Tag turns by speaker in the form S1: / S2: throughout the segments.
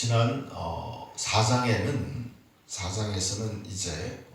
S1: 지난 4장에서는 이제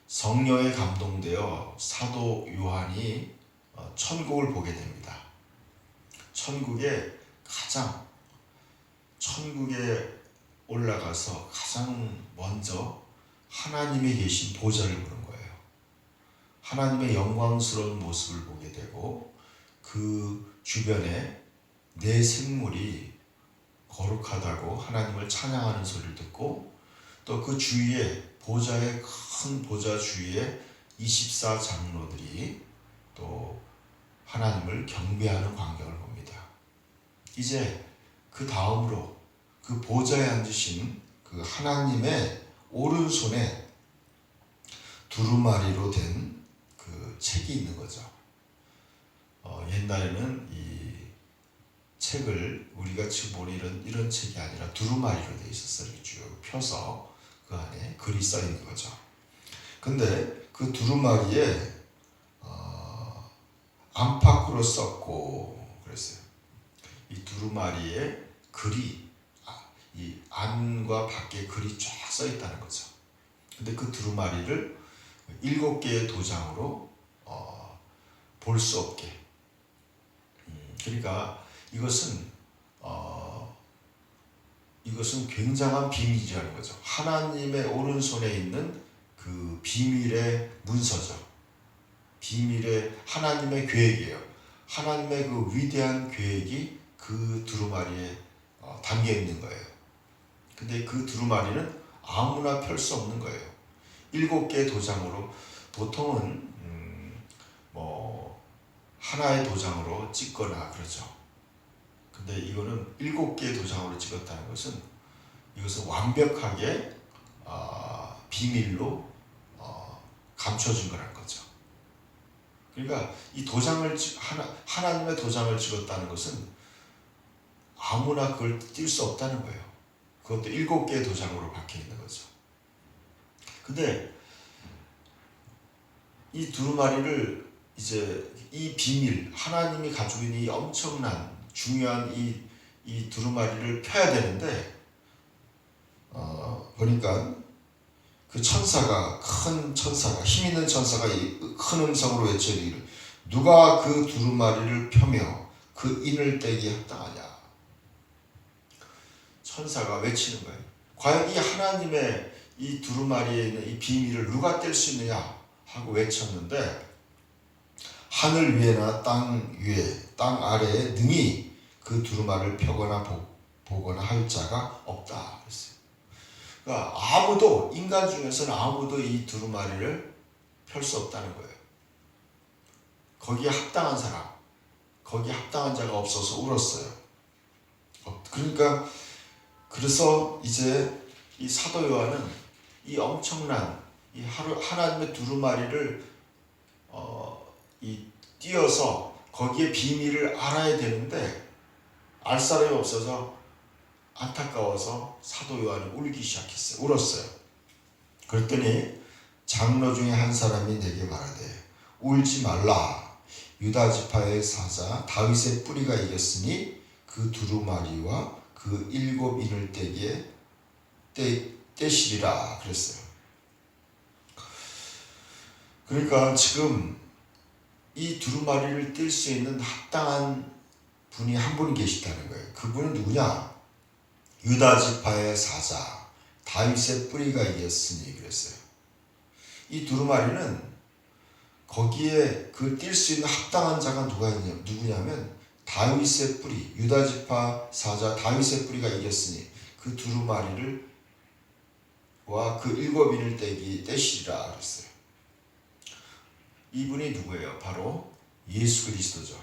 S1: 성령에 감동되어 사도 요한이 천국을 보게 됩니다. 천국에 올라가서 가장 먼저 하나님이 계신 보좌를 보는 거예요. 하나님의 영광스러운 모습을 보게 되고 그 주변에 네 생물이 거룩하다고 하나님을 찬양하는 소리를 듣고 또 그 주위에 큰 보좌 주위에 24장로들이 또 하나님을 경배하는 광경을 봅니다. 이제 그 다음으로 그 보좌에 앉으신 그 하나님의 오른손에 두루마리로 된 그 책이 있는 거죠. 옛날에는 이 책을 우리가 지금 보는 이런 책이 아니라 두루마리로 되어 있었어요. 이렇게 쭉 펴서 그 안에 글이 써 있는 거죠. 근데 그 두루마리에 안팎으로 썼고 그랬어요. 이 두루마리에 글이 이 안과 밖에 글이 쫙 써 있다는 거죠. 근데 그 두루마리를 7개의 도장으로 볼 수 없게. 그러니까 이것은 굉장한 비밀이라는 거죠. 하나님의 오른손에 있는 그 비밀의 문서죠. 비밀의 하나님의 계획이에요. 하나님의 그 위대한 계획이 그 두루마리에 담겨 있는 거예요. 근데 그 두루마리는 아무나 펼 수 없는 거예요. 7개의 도장으로 보통은 하나의 도장으로 찍거나 그러죠. 근데 이거는 7개의 도장으로 찍었다는 것은 이것은 완벽하게 비밀로 감춰진 거라는 거죠. 그러니까 이 도장을 하나님의 도장을 찍었다는 것은 아무나 그걸 띌 수 없다는 거예요. 그것도 7개의 도장으로 박혀 있는 거죠. 근데 이 두루마리를 이제 이 비밀, 하나님이 가지고 있는 이 엄청난 중요한 이 두루마리를 펴야 되는데 보니까 그 큰 천사가 힘 있는 천사가 큰 음성으로 외치기를 누가 그 두루마리를 펴며 그 인을 떼기에 합당하냐. 천사가 외치는 거예요. 과연 이 하나님의 이 두루마리에 있는 이 비밀을 누가 뗄 수 있느냐 하고 외쳤는데 하늘 위에나 땅 위에 땅 아래에 능히 그 두루마리를 펴거나 보거나 할 자가 없다 그랬어요. 그러니까 인간 중에서는 아무도 이 두루마리를 펼 수 없다는 거예요. 거기에 합당한 사람, 거기에 합당한 자가 없어서 울었어요. 그러니까 그래서 이제 이 사도 요한은 이 엄청난 이 하나님의 두루마리를 띄어서 거기에 비밀을 알아야 되는데 알 사람이 없어서 안타까워서 사도 요한이 울기 시작했어요. 울었어요. 그랬더니 장로 중에 한 사람이 내게 말하되 울지 말라. 유다 지파의 사자 다윗의 뿌리가 이겼으니 그 두루마리와 그 7 인을 떼기에 떼시리라 그랬어요. 그러니까 지금 이 두루마리를 뗄 수 있는 합당한 분이 한 분 계시다는 거예요. 그분은 누구냐? 유다 지파의 사자 다윗의 뿌리가 이겼으니 그랬어요. 이 두루마리는 거기에 그 뗄 수 있는 합당한 자가 누구냐면 다윗의 뿌리, 유다 지파 사자 다윗의 뿌리가 이겼으니 그 두루마리를 와 그 7 인을 떼시리라 그랬어요. 이분이 누구예요? 바로 예수 그리스도죠.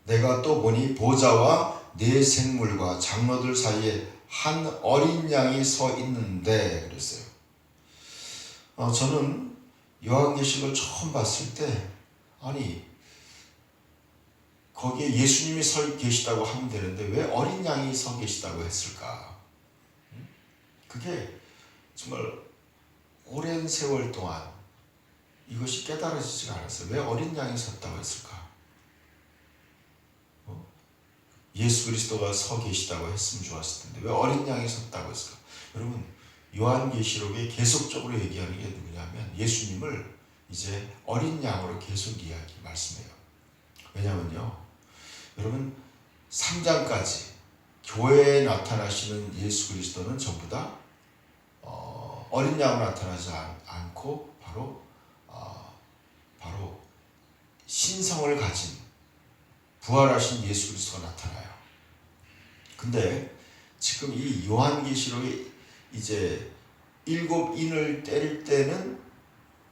S1: 내가 또 보니 보좌와 네 생물과 장로들 사이에 한 어린 양이 서 있는데 그랬어요. 저는 요한계시록을 처음 봤을 때 아니 거기에 예수님이 서 계시다고 하면 되는데 왜 어린 양이 서 계시다고 했을까? 그게 정말 오랜 세월 동안 이것이 깨달아지지가 않았어요. 왜 어린 양이 섰다고 했을까? 예수 그리스도가 서 계시다고 했으면 좋았을 텐데 왜 어린 양이 섰다고 했을까? 여러분, 요한계시록에 계속적으로 얘기하는 게 누구냐면 예수님을 이제 어린 양으로 계속 말씀해요. 왜냐면요, 여러분 3장까지 교회에 나타나시는 예수 그리스도는 전부 다 어린 양으로 나타나지 않고 바로 신성을 가진 부활하신 예수 그리스도가 나타나요. 근데 지금 이 요한계시록에 이제 7인을 때릴 때는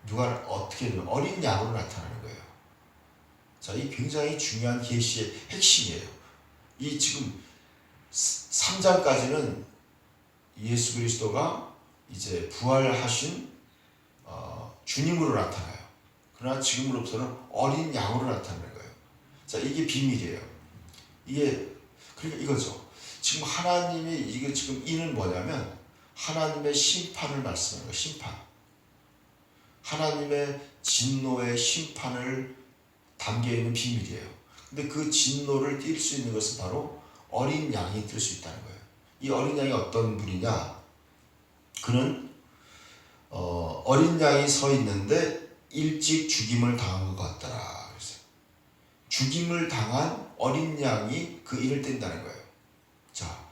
S1: 누가 어떻게 되면 어린 양으로 나타나는 거예요. 자, 이 굉장히 중요한 계시의 핵심이에요. 이 지금 3장까지는 예수 그리스도가 이제 부활하신 주님으로 나타나요. 그러나 지금으로부터는 어린 양으로 나타나는 거예요. 자, 이게 비밀이에요. 그러니까 이거죠. 지금 하나님이 이게 지금 이는 뭐냐면 하나님의 심판을 말씀하는 거예요. 심판. 하나님의 진노의 심판을 담겨 있는 비밀이에요. 근데 그 진노를 띌 수 있는 것은 바로 어린 양이 뜰 수 있다는 거예요. 이 어린 양이 어떤 분이냐? 그는 어린 양이 서 있는데 일찍 죽임을 당한 것 같더라. 그래서 죽임을 당한 어린 양이 그 일을 뗀다는 거예요. 자,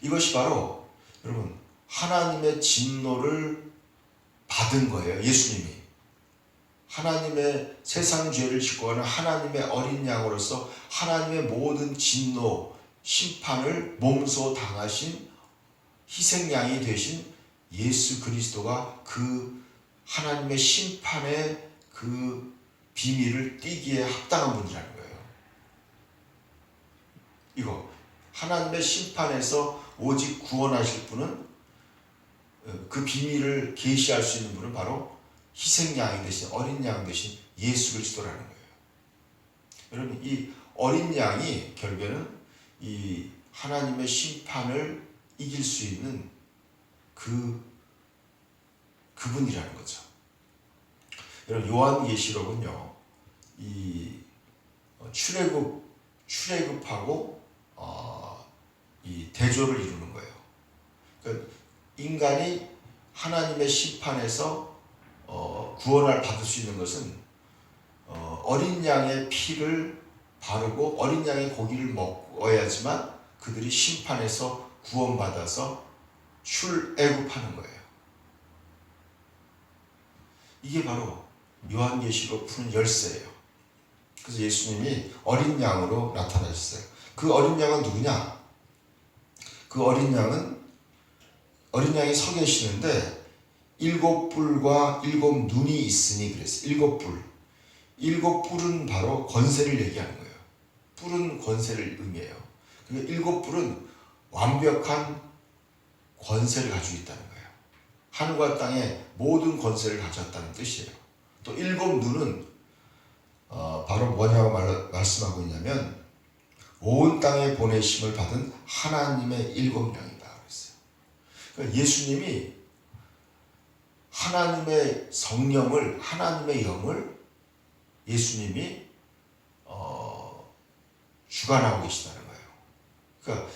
S1: 이것이 바로 여러분 하나님의 진노를 받은 거예요. 예수님이 하나님의 세상 죄를 짓고 가는 하나님의 어린 양으로서 하나님의 모든 진노, 심판을 몸소 당하신 희생양이 되신 예수 그리스도가 그 하나님의 심판의 그 비밀을 띠기에 합당한 분이라는 거예요. 이거 하나님의 심판에서 오직 구원하실 분은 그 비밀을 계시할 수 있는 분은 바로 희생양이 되신 어린 양 되신 예수 그리스도라는 거예요. 여러분, 이 어린 양이 결국에는 이 하나님의 심판을 이길 수 있는 그분이라는 거죠. 여러분, 요한계시록은요, 이 출애굽하고 이 대조를 이루는 거예요. 그러니까 인간이 하나님의 심판에서 구원을 받을 수 있는 것은 어린 양의 피를 바르고 어린 양의 고기를 먹어야지만 그들이 심판에서 구원받아서 출애굽하는 거예요. 이게 바로 요한계시록 푸는 열쇠예요. 그래서 예수님이 어린 양으로 나타나셨어요. 그 어린 양은 누구냐? 그 어린 양이 서 계시는데 7뿔과 7눈이 있으니 그랬어요. 7뿔. 7뿔은 바로 권세를 얘기하는 거예요. 뿔은 권세를 의미해요. 그러니까 7뿔은 완벽한 권세를 가지고 있다는 거예요. 하늘과 땅의 모든 권세를 가졌다는 뜻이에요. 또 7눈은 바로 뭐냐고 말씀하고 있냐면 온 땅에 보내심을 받은 하나님의 7명이다 그랬어요. 그러니까 예수님이 하나님의 성령을, 하나님의 영을 예수님이 주관하고 계시다는 거예요. 그러니까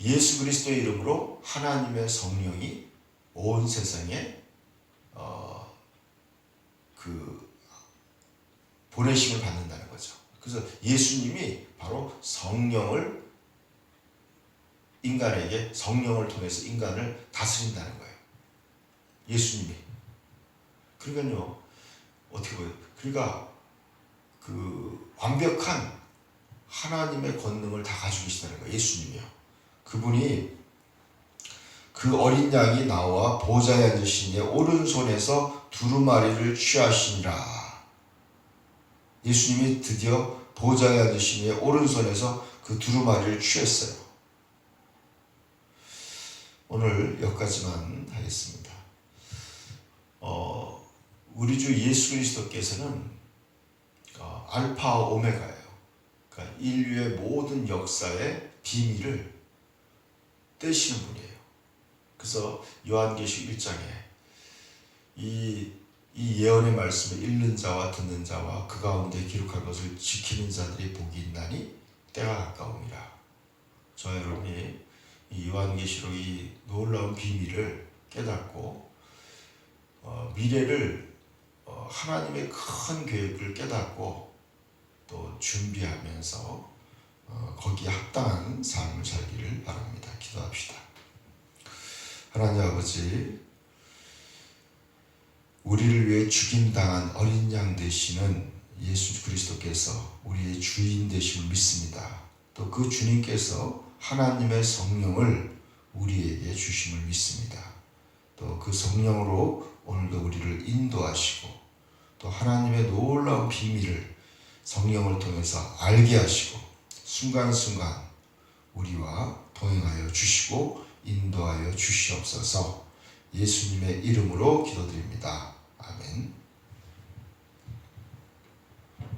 S1: 예수 그리스도의 이름으로 하나님의 성령이 온 세상에 보내심을 받는다는 거죠. 그래서 예수님이 바로 성령을 통해서 인간을 다스린다는 거예요. 예수님이. 그러니까요, 어떻게 보여요? 그러니까 그 완벽한 하나님의 권능을 다 가지고 계시다는 거예요. 예수님이요. 그분이 그 어린 양이 나와 보좌에 앉으신 이의 오른손에서 두루마리를 취하시니라. 예수님이 드디어 보좌에 앉으신 이의 오른손에서 그 두루마리를 취했어요. 오늘 여기까지만 하겠습니다. 우리 주 예수 그리스도께서는 알파와 오메가예요. 그러니까 인류의 모든 역사의 비밀을 떼시는 분이에요. 그래서 요한계시록 1장에 이 예언의 말씀을 읽는 자와 듣는 자와 그 가운데 기록한 것을 지키는 자들이 복이 있나니 때가 가까움이라. 저와 여러분이 이 요한계시록 이 놀라운 비밀을 깨닫고 미래를 하나님의 큰 계획을 깨닫고 또 준비하면서 거기에 합당한 삶을 살기를 바랍니다. 기도합시다. 하나님 아버지, 우리를 위해 죽임당한 어린 양 되시는 예수 그리스도께서 우리의 주인 되심을 믿습니다. 또 그 주님께서 하나님의 성령을 우리에게 주심을 믿습니다. 또 그 성령으로 오늘도 우리를 인도하시고 또 하나님의 놀라운 비밀을 성령을 통해서 알게 하시고 순간순간 우리와 동행하여 주시고 인도하여 주시옵소서. 예수님의 이름으로 기도드립니다. 아멘.